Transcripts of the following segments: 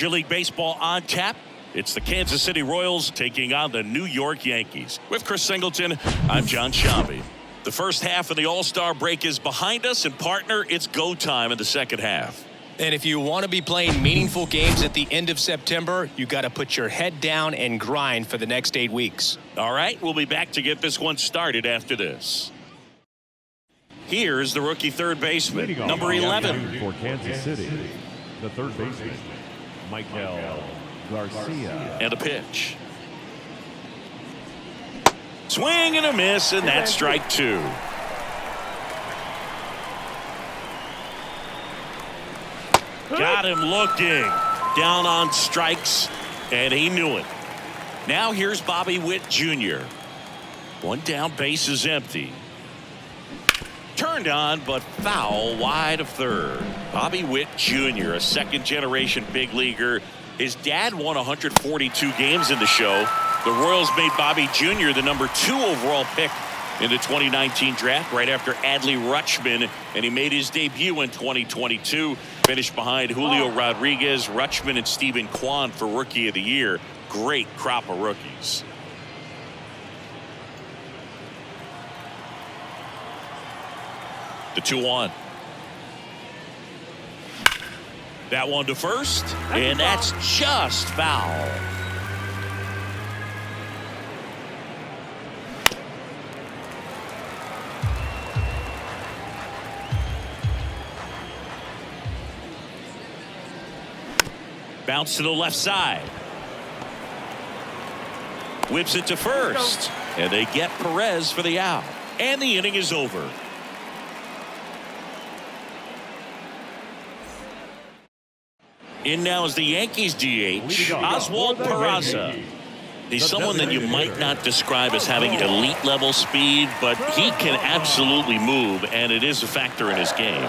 Major League Baseball on tap. It's the Kansas City Royals taking on the New York Yankees. With Chris Singleton, I'm John Shambi. The first half of the All-Star break is behind us, and partner, it's go time in the second half. And if you want to be playing meaningful games at the end of September, you got to put your head down and grind for the next 8 weeks. All right, we'll be back to get this one started after this. Here's the rookie third baseman, number 11. For Kansas City, the third baseman, Michael Garcia. And a pitch. Swing and a miss, and that's strike two. Got him looking. Down on strikes, and he knew it. Now here's Bobby Witt Jr. One down, base is empty. Turned on, but foul wide of third. Bobby Witt Jr., a second-generation big leaguer. His dad won 142 games in the show. The Royals made Bobby Jr. the number 2 overall pick in the 2019 draft, right after Adley Rutschman, and he made his debut in 2022. Finished behind Julio Rodriguez, Rutschman, and Stephen Kwan for Rookie of the Year. Great crop of rookies. The 2-1. That one to first, and that's just foul. Bounce to the left side. Whips it to first, and they get Perez for the out. And the inning is over. In now is the Yankees DH, Oswald Peraza. He's someone that you might not describe as having elite level speed, but he can absolutely move, and it is a factor in his game.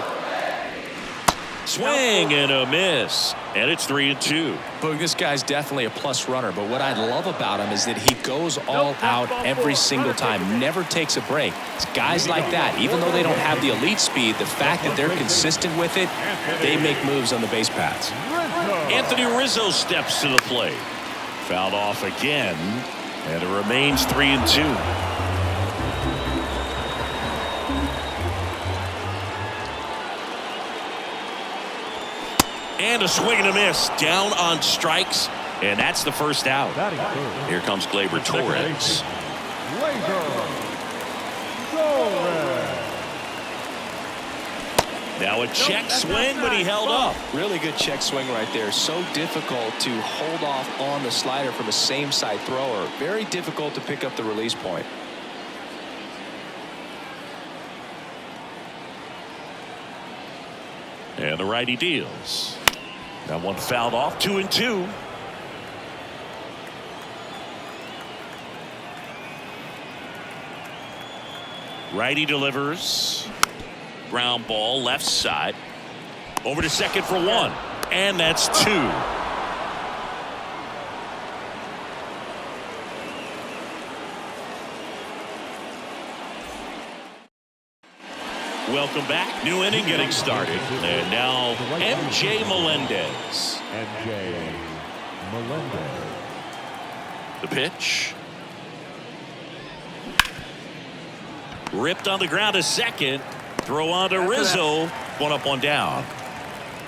Swing and a miss, and it's 3-2. Boog, this guy's definitely a plus runner, but what I love about him is that he goes all out every single time, never takes a break. It's guys like that, even though they don't have the elite speed, the fact that they're consistent with it, they make moves on the base paths. Anthony Rizzo steps to the plate. Fouled off again, and it remains 3-2. And a swing and a miss down on strikes, and that's the first out. Here comes Gleyber Torres. Now a check swing, but he held up. Really good check swing right there. So difficult to hold off on the slider from a same side thrower. Very difficult to pick up the release point. And the righty deals. That one fouled off, 2-2. Righty delivers. Ground ball left side. Over to second for one. And that's 2. Welcome back. New inning getting started. And now MJ Melendez. MJ Melendez. The pitch. Ripped on the ground to second. Throw on to Rizzo. One up, one down.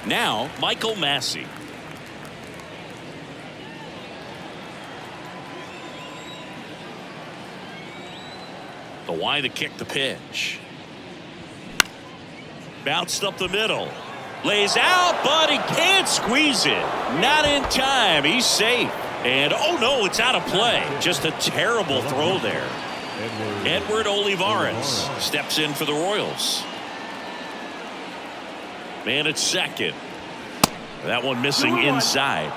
Now Michael Massey. The Y to kick the pitch. Bounced up the middle. Lays out, but he can't squeeze it. Not in time. He's safe. And, oh, no, it's out of play. Just a terrible throw there. Edward Olivares steps in for the Royals. Man at second. That one missing inside.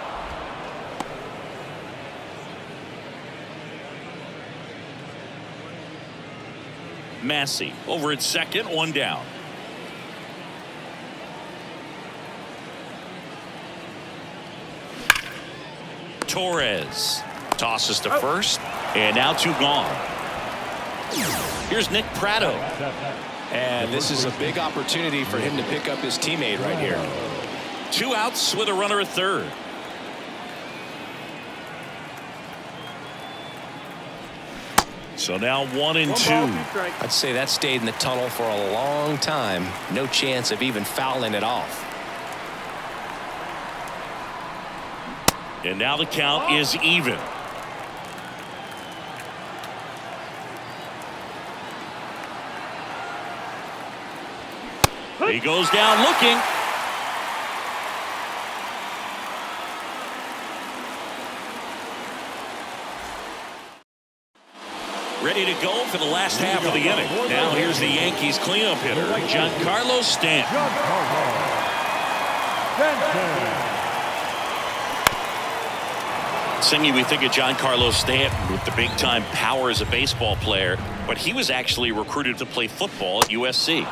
Massey over at second, one down. Torres tosses to first, and now 2 gone. Here's Nick Pratto. And this is a big opportunity for him to pick up his teammate right here. 2 outs with a runner at third. So now 1-2. I'd say that stayed in the tunnel for a long time. No chance of even fouling it off. And now the count is even. He goes down looking. Ready to go for the last half of the inning. Now here's the Yankees cleanup hitter, Giancarlo Stanton. Singy, we think of Giancarlo Stanton with the big-time power as a baseball player, but he was actually recruited to play football at USC.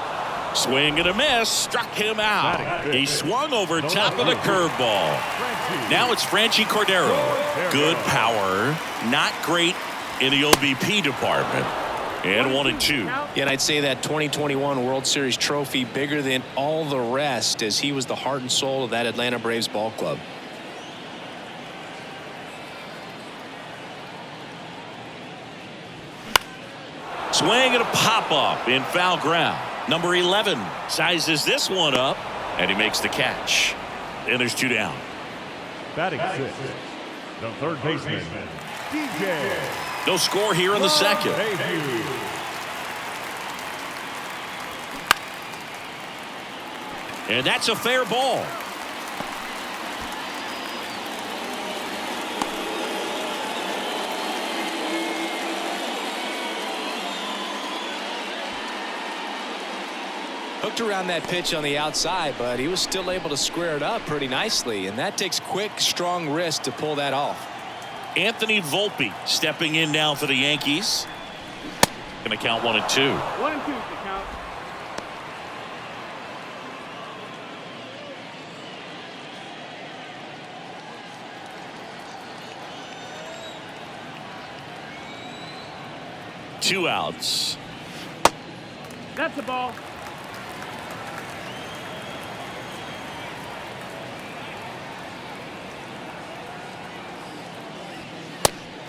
Swing and a miss, struck him out. He swung over top of the curveball. Now it's Franchy Cordero. Good power, not great in the OBP department. And 1-2. Yeah, and I'd say that 2021 World Series trophy bigger than all the rest, as he was the heart and soul of that Atlanta Braves ball club. Swing and a pop-up in foul ground. Number 11 sizes this one up, and he makes the catch. And there's 2 down. Batting 6, the third baseman, DJ. No score here in the second. And that's a fair ball. Hooked around that pitch on the outside, but he was still able to square it up pretty nicely, and that takes quick, strong wrist to pull that off. Anthony Volpe stepping in now for the Yankees. Going to count 1-2. 1-2 to count. Two outs. That's the ball.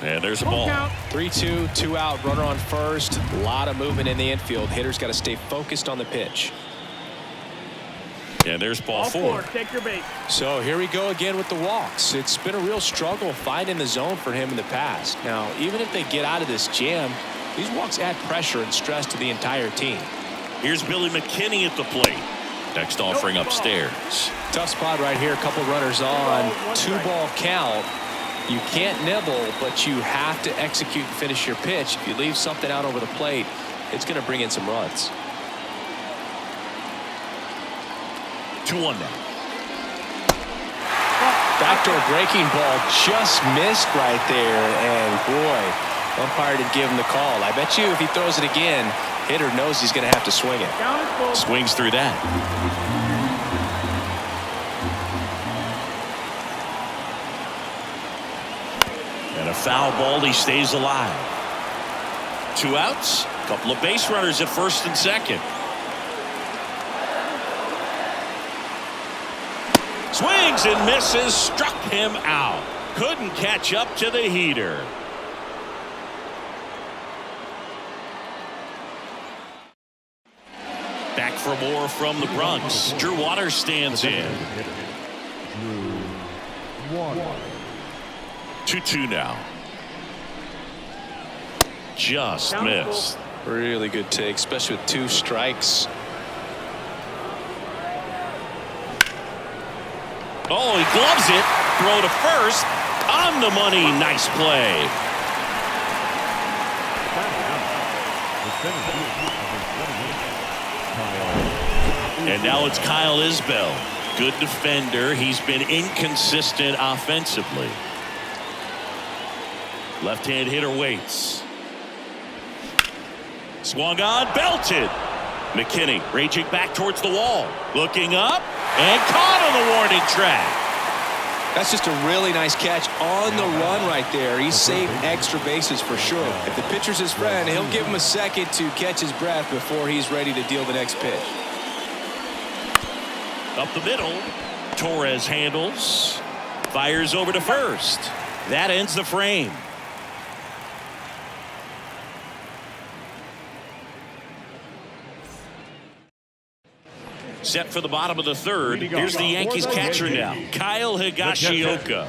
And there's a ball. 3-2, 2 out, runner on first. A lot of movement in the infield. Hitter's got to stay focused on the pitch. And there's ball All 4. Take your bait. So here we go again with the walks. It's been a real struggle finding the zone for him in the past. Now, even if they get out of this jam, these walks add pressure and stress to the entire team. Here's Billy McKinney at the plate. Next offering upstairs. Tough spot right here. A couple runners on. 2-ball count. You can't nibble, but you have to execute and finish your pitch. If you leave something out over the plate, it's going to bring in some runs. 2-1 now. Backdoor breaking ball just missed right there, and boy, umpire didn't give him the call. I bet you if he throws it again, hitter knows he's going to have to swing it. Swings through that. And a foul ball, he stays alive. 2 outs, a couple of base runners at first and second. Swings and misses, struck him out. Couldn't catch up to the heater. Back for more from the Bronx. Drew Waters stands in. 2-2 now. Just missed. Really good take, especially with 2 strikes. Oh, he gloves it. Throw to first. On the money. Nice play. And now it's Kyle Isbell. Good defender. He's been inconsistent offensively. Left-hand hitter waits. Swung on, belted. McKinney raging back towards the wall. Looking up and caught on the warning track. That's just a really nice catch on the run right there. He saved extra bases for sure. If the pitcher's his friend, he'll give him a second to catch his breath before he's ready to deal the next pitch. Up the middle, Torres handles, fires over to first. That ends the frame. Set for the bottom of the third. Here's the Yankees catcher now, Kyle Higashioka.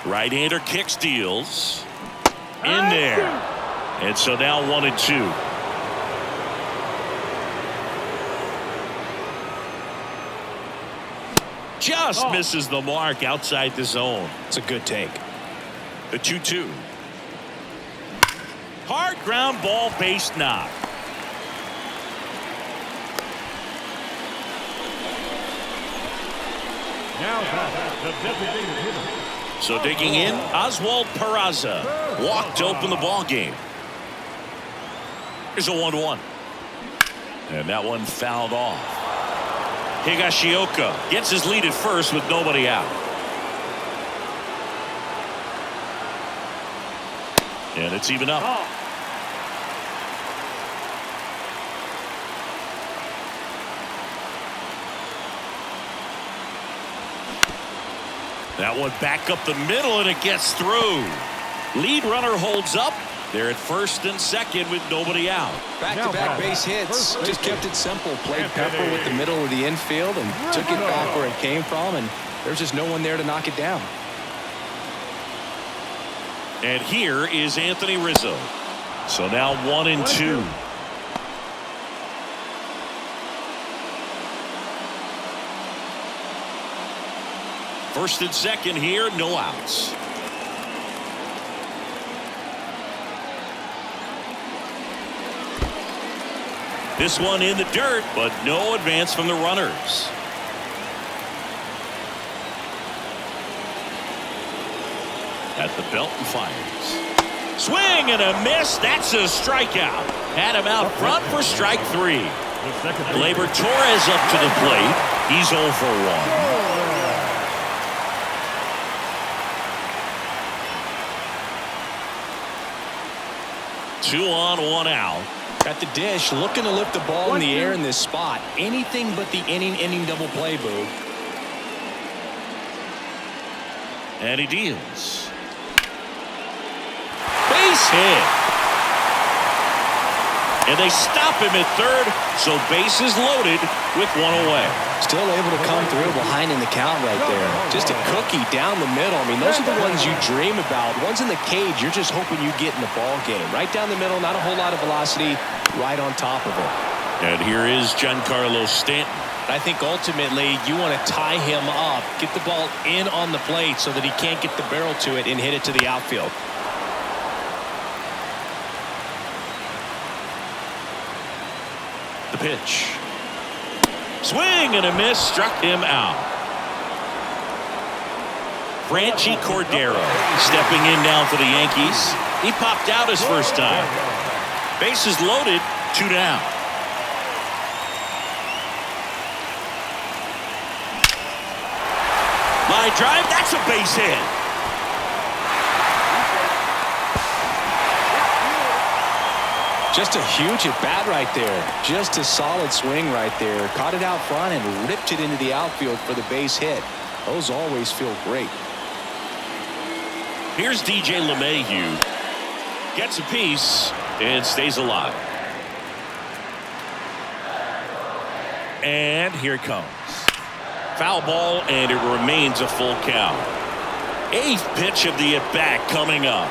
Right-hander kicks, deals. In there. And so now 1-2. Just misses the mark outside the zone. It's a good take. The 2-2. Hard ground ball, base knock. Now back, the designated hitter. So digging in, Oswald Peraza walked to open the ball game. Here's a 1-1. And that one fouled off. Higashioka gets his lead at first with nobody out. And it's even up. That one back up the middle, and it gets through. Lead runner holds up. They're at first and second with nobody out. Back-to-back base hits. Just kept it simple. Played Pepper with the middle of the infield and took it back where it came from, and there's just no one there to knock it down. And here is Anthony Rizzo. So now 1-2. First and second here, no outs. This one in the dirt, but no advance from the runners. At the belt and fires. Swing and a miss. That's a strikeout. Had him out front for strike 3. Gleyber Torres up to the plate. He's 0 for 1. 2 on, 1 out. At the dish, looking to lift the ball in the air in this spot. Anything but the inning double play, Boo. And he deals. Base hit. And they stop him at third, so bases loaded with 1 away. Still able to come through behind in the count right there. Just a cookie down the middle. I mean, those are the ones you dream about. Ones in the cage, you're just hoping you get in the ball game. Right down the middle, not a whole lot of velocity, right on top of it. And here is Giancarlo Stanton. I think ultimately you want to tie him up, get the ball in on the plate so that he can't get the barrel to it and hit it to the outfield. The pitch. Swing and a miss, struck him out. Franchi Cordero stepping in now for the Yankees. He popped out his first time. Bases loaded, 2 down. Line drive, that's a base hit. Just a huge at bat right there. Just a solid swing right there. Caught it out front and ripped it into the outfield for the base hit. Those always feel great. Here's DJ LeMahieu. Gets a piece and stays alive. And here it comes. Foul ball, and it remains a full count. 8th pitch of the at-bat coming up.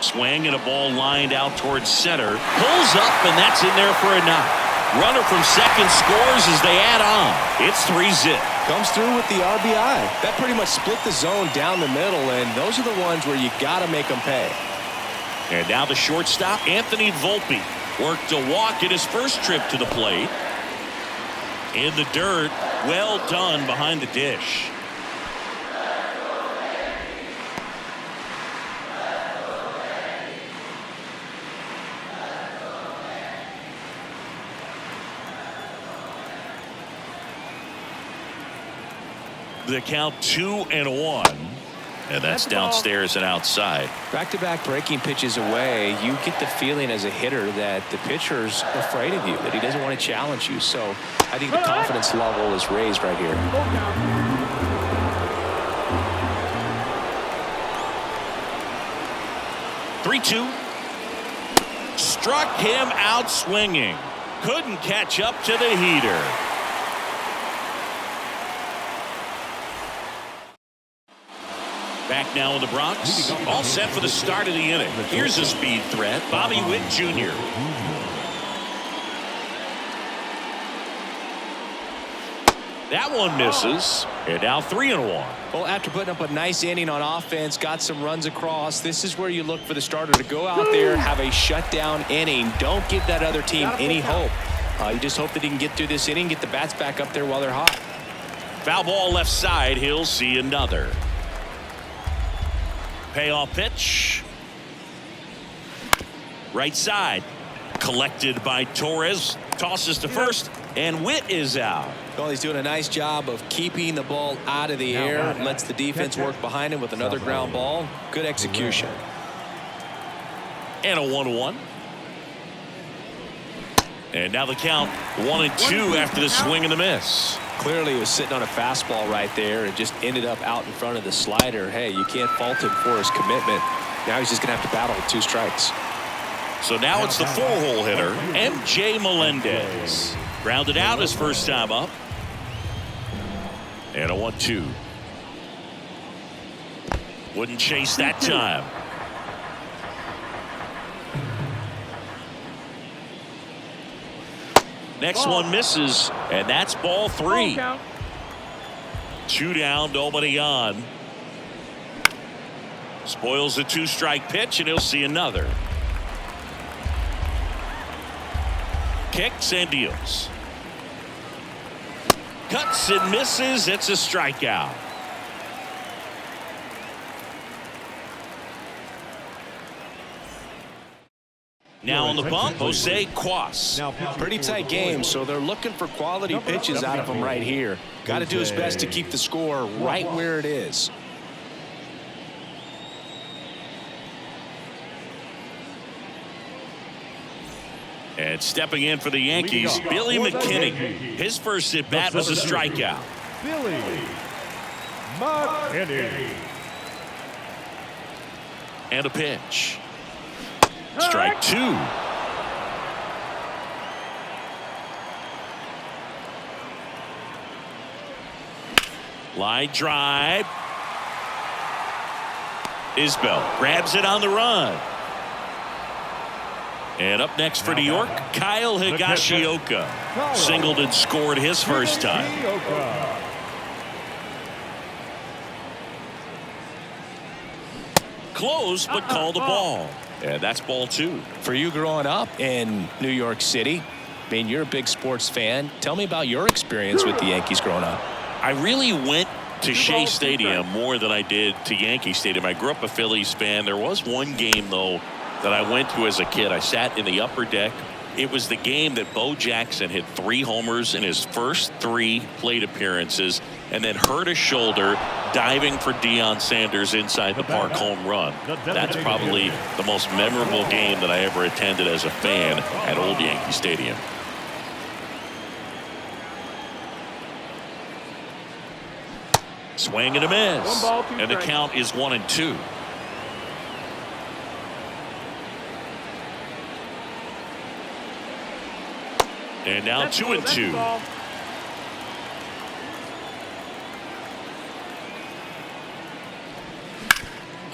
Swing and a ball lined out towards center. Pulls up, and that's in there for a knock. Runner from second scores as they add on. It's 3-zip. Comes through with the RBI. That pretty much split the zone down the middle, and those are the ones where you got to make them pay. And now the shortstop, Anthony Volpe, worked a walk in his first trip to the plate. In the dirt, well done behind the dish. The count 2-1, and that's downstairs and outside. Back-to-back breaking pitches away, you get the feeling as a hitter that the pitcher's afraid of you, that he doesn't want to challenge you. So I think the confidence level is raised right here. 3-2. Struck him out swinging. Couldn't catch up to the heater. Back now in the Bronx. All set for the start of the inning. Here's a speed threat. Bobby Witt Jr. That one misses. And now 3-1. Well, after putting up a nice inning on offense, got some runs across, this is where you look for the starter to go out there, have a shutdown inning. Don't give that other team any hope. You just hope that he can get through this inning, get the bats back up there while they're hot. Foul ball left side. He'll see another. Payoff pitch. Right side. Collected by Torres. Tosses to first. And Witt is out. Well, he's doing a nice job of keeping the ball out of the air. Lets the defense work behind him with another ground ball. Good execution. And a 1-1. And now the count 1-2 after the swing and the miss. Clearly he was sitting on a fastball right there and just ended up out in front of the slider. Hey, you can't fault him for his commitment. Now he's just going to have to battle with 2 strikes. So now it's the 4-hole hitter, MJ Melendez. Grounded out his first time up. And a 1-2. Wouldn't chase that time. Next one misses, and that's ball 3. 2 down, nobody on. Spoils the 2-strike pitch, and he'll see another. Kicks and deals. Cuts and misses. It's a strikeout. Now on the bump, Jose Cuas. Pretty tight game, so they're looking for quality pitches out of him right here. Got to do his best to keep the score right where it is. And stepping in for the Yankees, Billy McKinney. His first at-bat was a strikeout. Billy McKinney. And a pitch. Strike 2. Line drive. Isbell grabs it on the run. And up next for New York, Kyle Higashioka. Singled and scored his first time. Close, but called a ball. And that's ball 2. For you growing up in New York City, I mean, you're a big sports fan. Tell me about your experience with the Yankees growing up. I really went to Shea Stadium more than I did to Yankee Stadium. I grew up a Phillies fan. There was one game, though, that I went to as a kid. I sat in the upper deck. It was the game that Bo Jackson hit 3 homers in his first 3 plate appearances and then hurt his shoulder diving for Deion Sanders inside the park home run. That's probably the most memorable game that I ever attended as a fan at Old Yankee Stadium. Swing and a miss. And the count is 1-2. And now 2-2.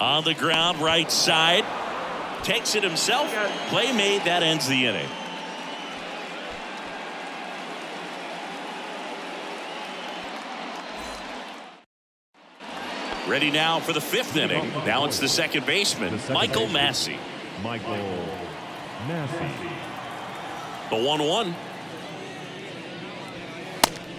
On the ground, right side. Takes it himself. Play made. That ends the inning. Ready now for the 5th inning. Now it's the second baseman, Michael Massey. Michael Massey. The 1-1.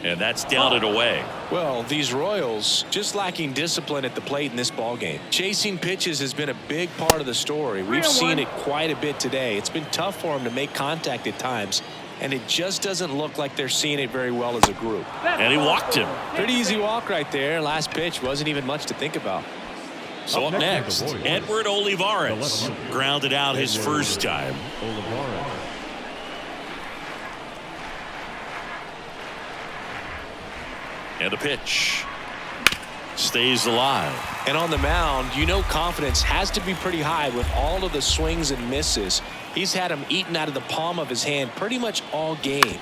And that's down and away. Well, these Royals just lacking discipline at the plate in this ballgame. Chasing pitches has been a big part of the story. We've seen it quite a bit today. It's been tough for them to make contact at times, and it just doesn't look like they're seeing it very well as a group. And he walked him. Pretty easy walk right there. Last pitch wasn't even much to think about. So up next, Edward Olivares grounded out his first time. And a pitch. stays alive. And on the mound, you know confidence has to be pretty high with all of the swings and misses. He's had them eaten out of the palm of his hand pretty much all game.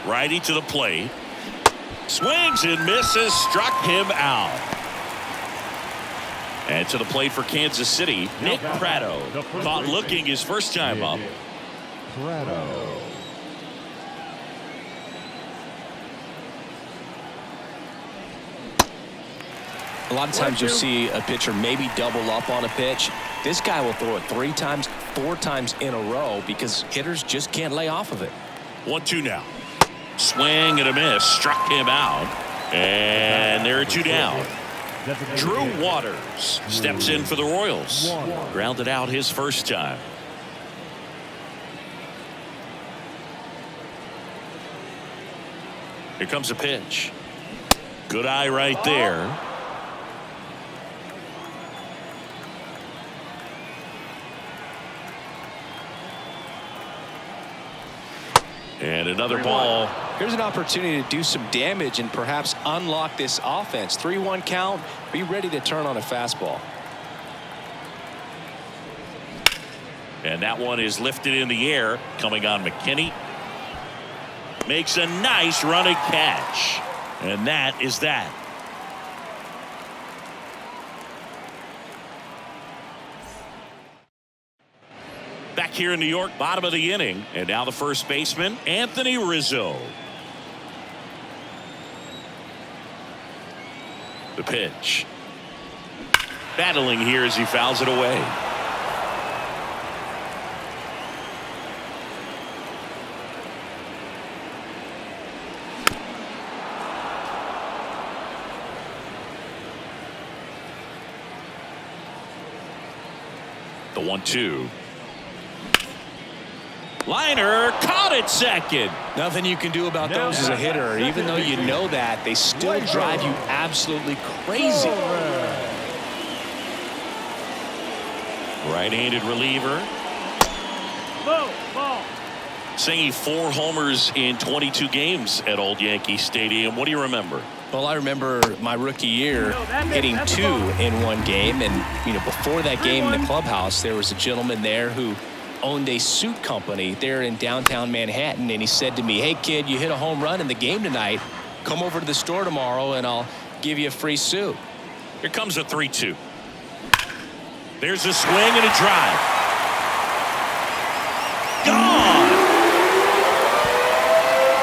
Righty to the plate. Swings and misses, struck him out. And to the plate for Kansas City, Nick Pratto. Caught looking his first time up. Pratto. A lot of times you'll see a pitcher maybe double up on a pitch. This guy will throw it 3 times, 4 times in a row because hitters just can't lay off of it. 1-2 now. Swing and a miss, struck him out. And there are 2 down. Drew Waters steps in for the Royals. Grounded out his first time. Here comes a pitch. Good eye right there. And another ball. Here's an opportunity to do some damage and perhaps unlock this offense. 3-1 count. Be ready to turn on a fastball. And that one is lifted in the air. Coming on McKinney. Makes a nice running catch. And that is that. Back here in New York, bottom of the inning. And now the first baseman, Anthony Rizzo. The pitch. Battling here as he fouls it away. The 1-2. Liner caught at second. Nothing you can do about those as a hitter. Even though you know that, they still drive you absolutely crazy. Right-handed reliever. Low ball. Singing 4 homers in 22 games at Old Yankee Stadium. What do you remember? Well, I remember my rookie year hitting 2 in one game. And, you know, before that game in the clubhouse, there was a gentleman there who owned a suit company there in downtown Manhattan. And he said to me, hey, kid, you hit a home run in the game tonight. Come over to the store tomorrow and I'll give you a free suit. Here comes a 3-2. There's a swing and a drive. Gone.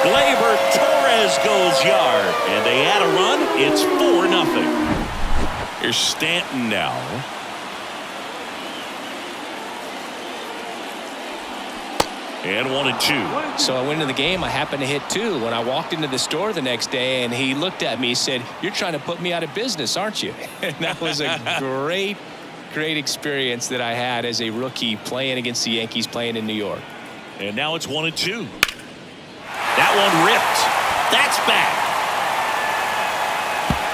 Gleyber Torres goes yard. And they add a run. It's 4-0. Here's Stanton now. And 1-2. So I went into the game. I happened to hit 2 when I walked into the store the next day, and he looked at me and said, you're trying to put me out of business, aren't you? And that was a great experience that I had as a rookie playing against the Yankees, playing in New York. And now it's 1-2. That one ripped. That's back.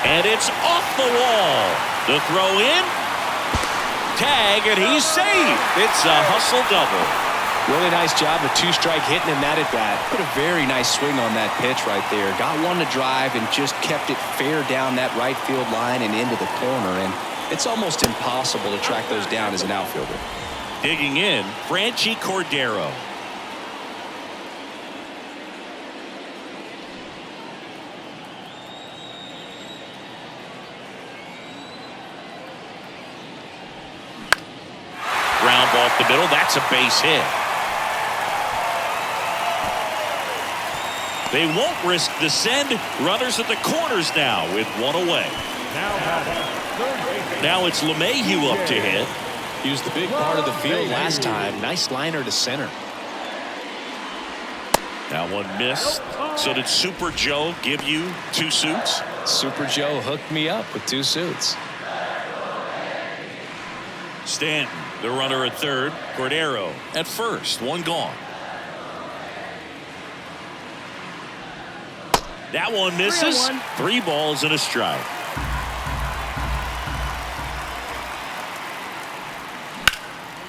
And it's off the wall. The throw in. Tag, and he's safe. It's a hustle double. Really nice job of 2-strike hitting him that at bat. Put a very nice swing on that pitch right there. Got one to drive and just kept it fair down that right field line and into the corner. And it's almost impossible to track those down as an outfielder. Digging in, Franchy Cordero. Ground ball up the middle. That's a base hit. They won't risk the send. Runners at the corners now with 1 away. Now it's LeMahieu up to hit. He was the big part of the field last time. Nice liner to center. That one missed. So did Super Joe give you 2 suits? Super Joe hooked me up with 2 suits. Stanton, the runner at third. Cordero at first. 1 gone. That one misses. 3 balls and a strike.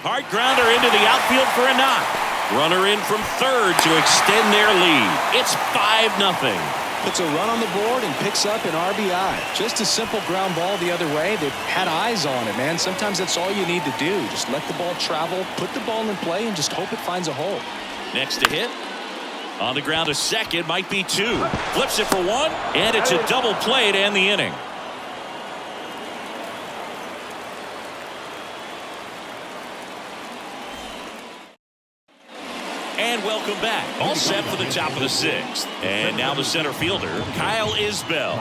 Hard grounder into the outfield for a knock. Runner in from third to extend their lead. It's 5-0. Puts a run on the board and picks up an RBI. Just a simple ground ball the other way. They've had eyes on it, man. Sometimes that's all you need to do. Just let the ball travel, put the ball in play, and just hope it finds a hole. Next to hit. On the ground to second, might be two. Flips it for one, and it's a double play to end the inning. And welcome back. All set for the top of the sixth. And now the center fielder, Kyle Isbell.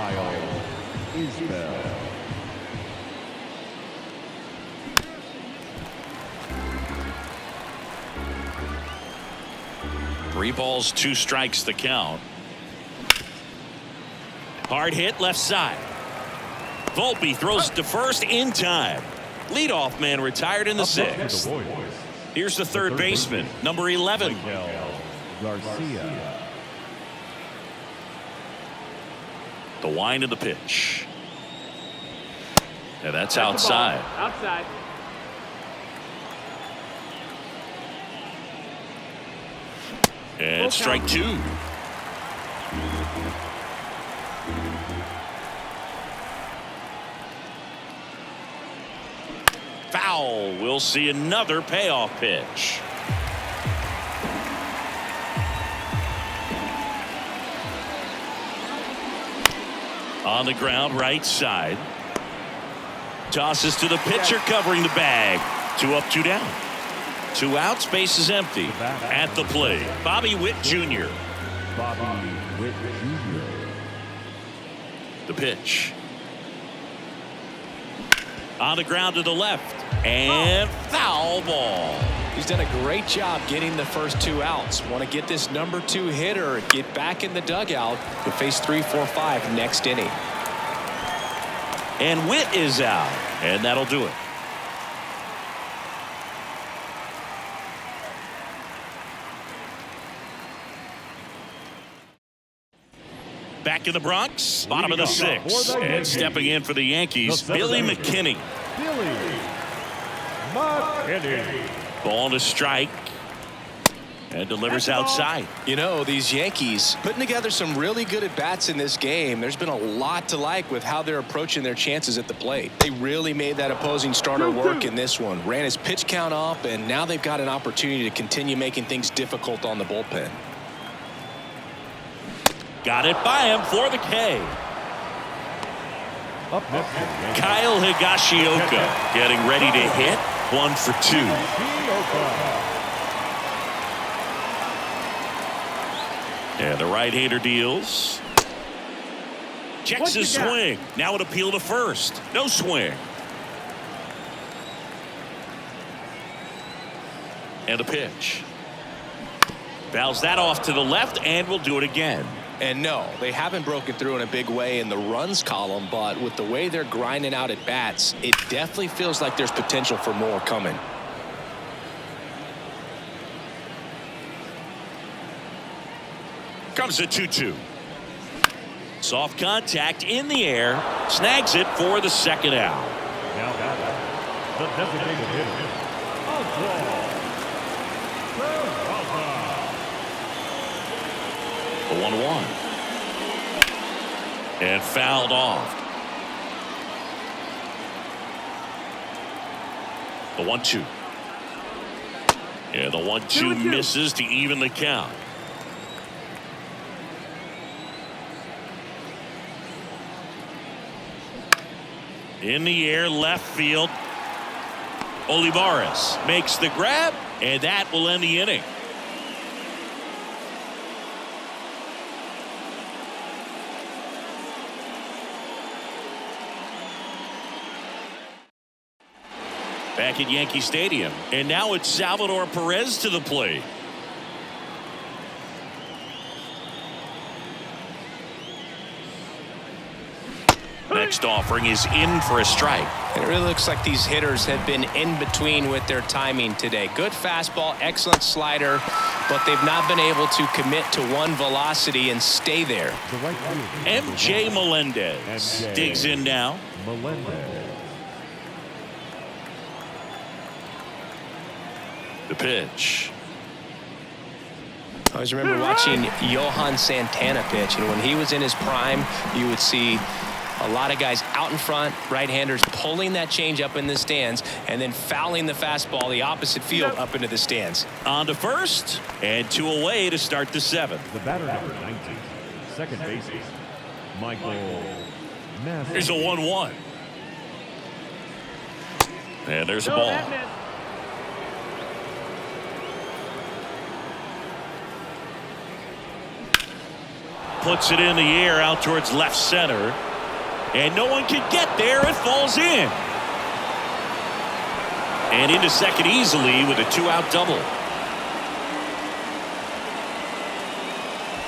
Three balls, 2 strikes the count. Hard hit left side. Volpe throws it to first in time. Leadoff man retired in the sixth. Here's the third baseman, number 11. Garcia. The wind of the pitch. And that's outside. Outside. And strike 2. Foul. We'll see another payoff pitch. On the ground, right side. Tosses to the pitcher, covering the bag. 2 up, 2 down. 2 outs, base is empty. At the plate, Bobby Witt Jr. Bobby Witt Jr. The pitch. On the ground to the left. And foul ball. He's done a great job getting the first 2 outs. Want to get this number 2 hitter, get back in the dugout to face 3, 4, 5 next inning. And Witt is out. And that'll do it. Back in the Bronx, bottom of the 6th. And stepping in for the Yankees, Billy McKinney. Billy McKinney. Ball to strike. And delivers outside. You know, these Yankees putting together some really good at-bats in this game. There's been a lot to like with how they're approaching their chances at the plate. They really made that opposing starter work in this one. Ran his pitch count up, and now they've got an opportunity to continue making things difficult on the bullpen. Got it by him for the K. Up next, Kyle Higashioka getting ready to hit. 1 for 2. And the right-hander deals. Checks his swing. Now an appeal to first. No swing. And the pitch. Fouls that off to the left, and will do it again. And no, they haven't broken through in a big way in the runs column, but with the way they're grinding out at bats, it definitely feels like there's potential for more coming. Comes a 2-2. Soft contact in the air. Snags it for the second out. Now the designated hitter. The 1-1. And fouled off. The 1-2. And the 1-2 misses to even the count. In the air, left field. Olivares makes the grab, and that will end the inning. Back at Yankee Stadium, and now it's Salvador Perez to the plate. Next offering is in for a strike. It really looks like these hitters have been in between with their timing today. Good fastball, excellent slider, but they've not been able to commit to one velocity and stay there. MJ Melendez digs in now. Melendez. The pitch. I always remember watching Johan Santana pitch, and when he was in his prime, you would see a lot of guys out in front, right-handers pulling that change up in the stands and then fouling the fastball the opposite field up into the stands. On to first, and 2 away to start the 7th. The batter number 19, second baseman, Michael Massey. Here's a 1-1. And there's a ball. Puts it in the air out towards left center. And no one can get there. It falls in. And into second easily with a 2-out double.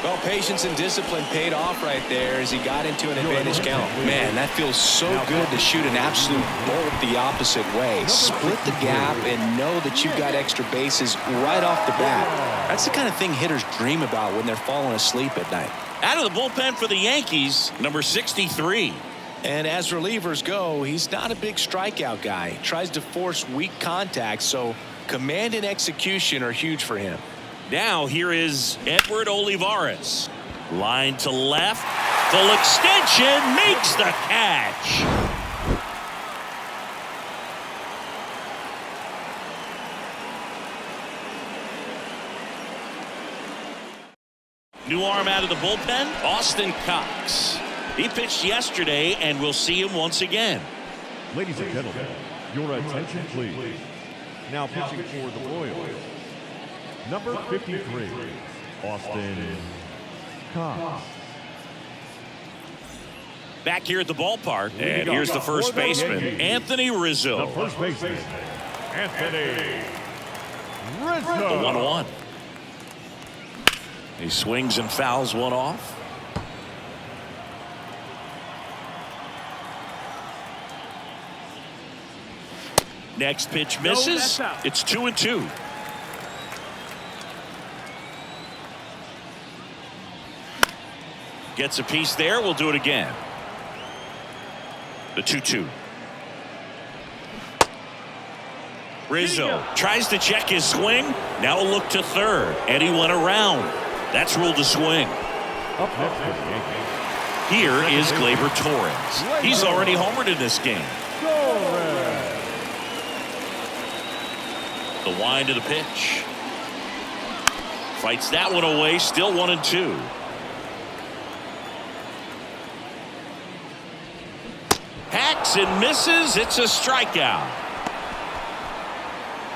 Well, patience and discipline paid off right there as he got into an advantage count. Man, that feels so good to shoot an absolute bolt the opposite way. Split the gap and know that you've got extra bases right off the bat. That's the kind of thing hitters dream about when they're falling asleep at night. Out of the bullpen for the Yankees, number 63. And as relievers go, he's not a big strikeout guy. Tries to force weak contact, so command and execution are huge for him. Now here is Edward Olivares. Line to left. Full extension makes the catch. New arm out of the bullpen, Austin Cox. He pitched yesterday, and we'll see him once again. Ladies and gentlemen, your attention please. Now pitching for the Royals, number 53, Austin Cox. Back here at the ballpark, and here's the first baseman, Anthony Rizzo. The first baseman, Anthony Rizzo. The 1-1. He swings and fouls one off. Next pitch misses. It's 2-2. Gets a piece there. We'll do it again. The 2-2. Rizzo tries to check his swing. Now a look to third, and he went around. That's ruled a swing. Up next for the Yankees. Here is Gleyber Torres. He's already homered in this game. The wind of the pitch. Fights that one away. Still 1-2. Hacks and misses. It's a strikeout.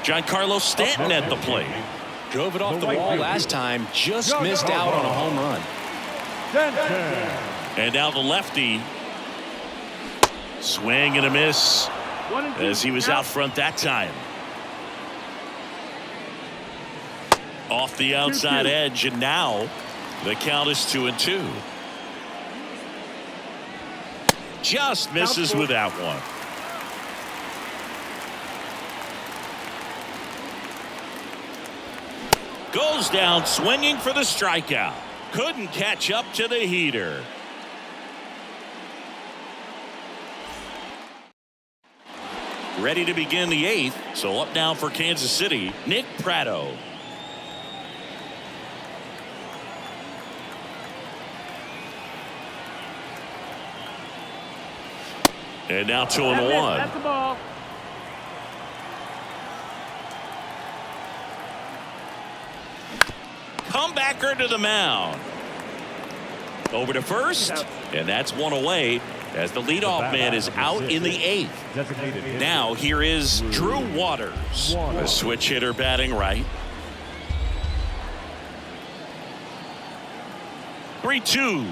Giancarlo Stanton at the plate. Drove it off the wall last time. Just missed out on a home run. And now the lefty. Swing and a miss as he was out front that time. Off the outside edge, and now the count is 2-2. Just misses with that one. Goes down swinging for the strikeout. Couldn't catch up to the heater. Ready to begin the 8th. So up now for Kansas City, Nick Pratto. And now 2-1. That's the ball. Comebacker to the mound. Over to first, and that's one away as the leadoff man is out in the 8th. Now here is Drew Waters, a switch hitter batting right. 3-2.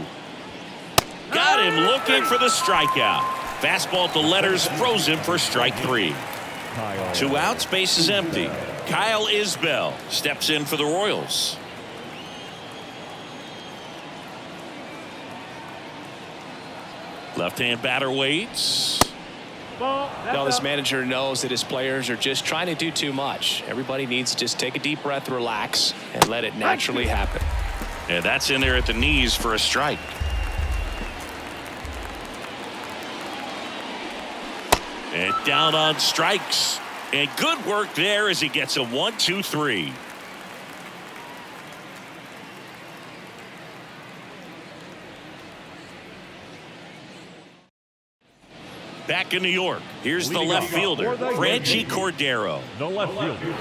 Got him looking for the strikeout. Fastball at the letters, frozen for strike 3. 2 outs, base is empty. Kyle Isbell steps in for the Royals. Left-hand batter waits. Well, this manager knows that his players are just trying to do too much. Everybody needs to just take a deep breath, relax, and let it naturally happen. And that's in there at the knees for a strike. And down on strikes. And good work there as he gets a 1-2-3. Back in New York, here's the left fielder, Franchi Cordero. The left fielder,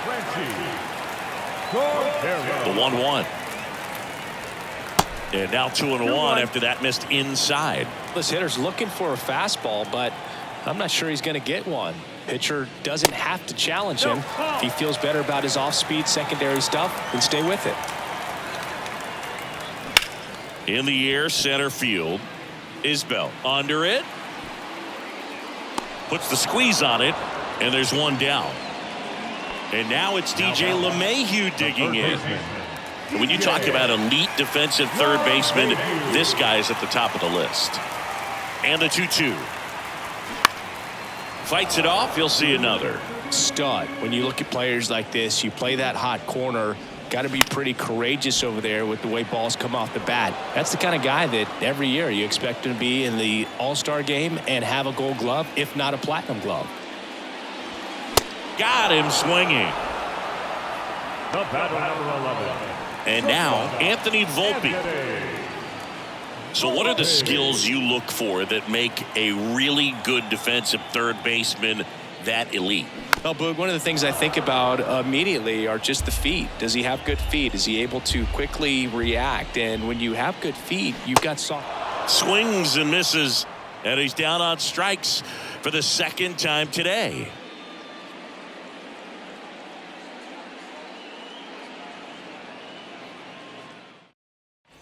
Franchi Cordero. The 1-1. And now 2-1 after that missed inside. This hitter's looking for a fastball, but I'm not sure he's going to get one. Pitcher doesn't have to challenge him. If he feels better about his off-speed secondary stuff, then stay with it. In the air, center field. Isbell under it. Puts the squeeze on it, and there's one down. And now it's DJ LeMahieu digging in. And when you talk about elite defensive third baseman, this guy is at the top of the list. And the 2-2. Fights it off. You'll see another. Stud. When you look at players like this, you play that hot corner. Got to be pretty courageous over there with the way balls come off the bat. That's the kind of guy that every year you expect him to be in the All-Star game and have a Gold Glove, if not a Platinum Glove. Got him swinging. The batter, number 11. And now Anthony Volpe. So what are the skills you look for that make a really good defensive third baseman that elite? Well, Boog, one of the things I think about immediately are just the feet. Does he have good feet? Is he able to quickly react? And when you have good feet, you've got soft. Swings and misses, and he's down on strikes for the second time today.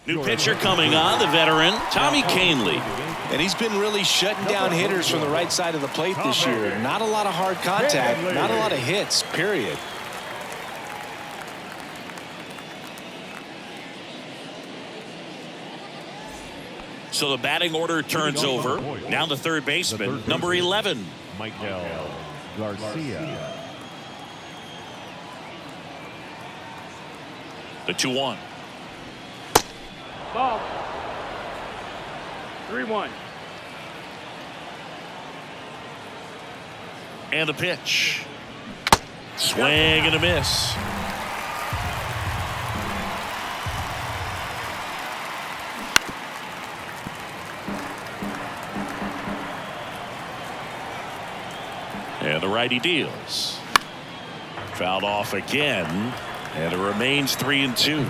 New pitcher coming on, the veteran, Tommy Kahnle. And he's been really shutting down hitters from the right side of the plate this year. Not a lot of hard contact, not a lot of hits, period. So the batting order turns over. Now the third baseman, number 11. Michael Garcia. The 2-1. Ball. 3-1. And the pitch. Swing and a miss. And the righty deals. Fouled off again. And it remains 3-2.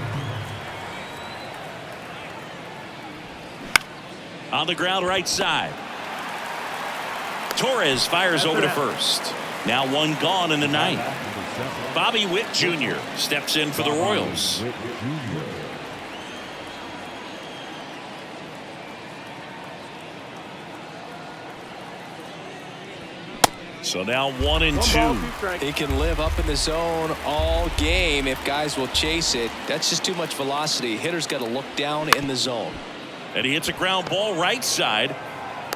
On the ground right side. Torres fires over to first. Now one gone in the ninth. Bobby Witt Jr. steps in for the Royals. So now 1-2. He can live up in the zone all game if guys will chase it. That's just too much velocity. Hitter's got to look down in the zone. And he hits a ground ball right side.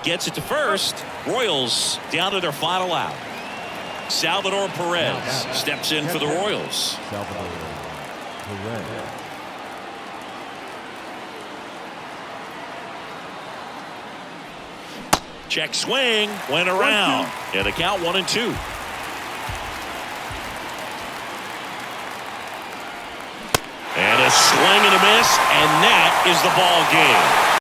Gets it to first. Royals down to their final out. Salvador Perez steps in for the Royals. Salvador Perez. Check swing. Went around. And the count 1-2. And a swing and a miss. And that is the ball game.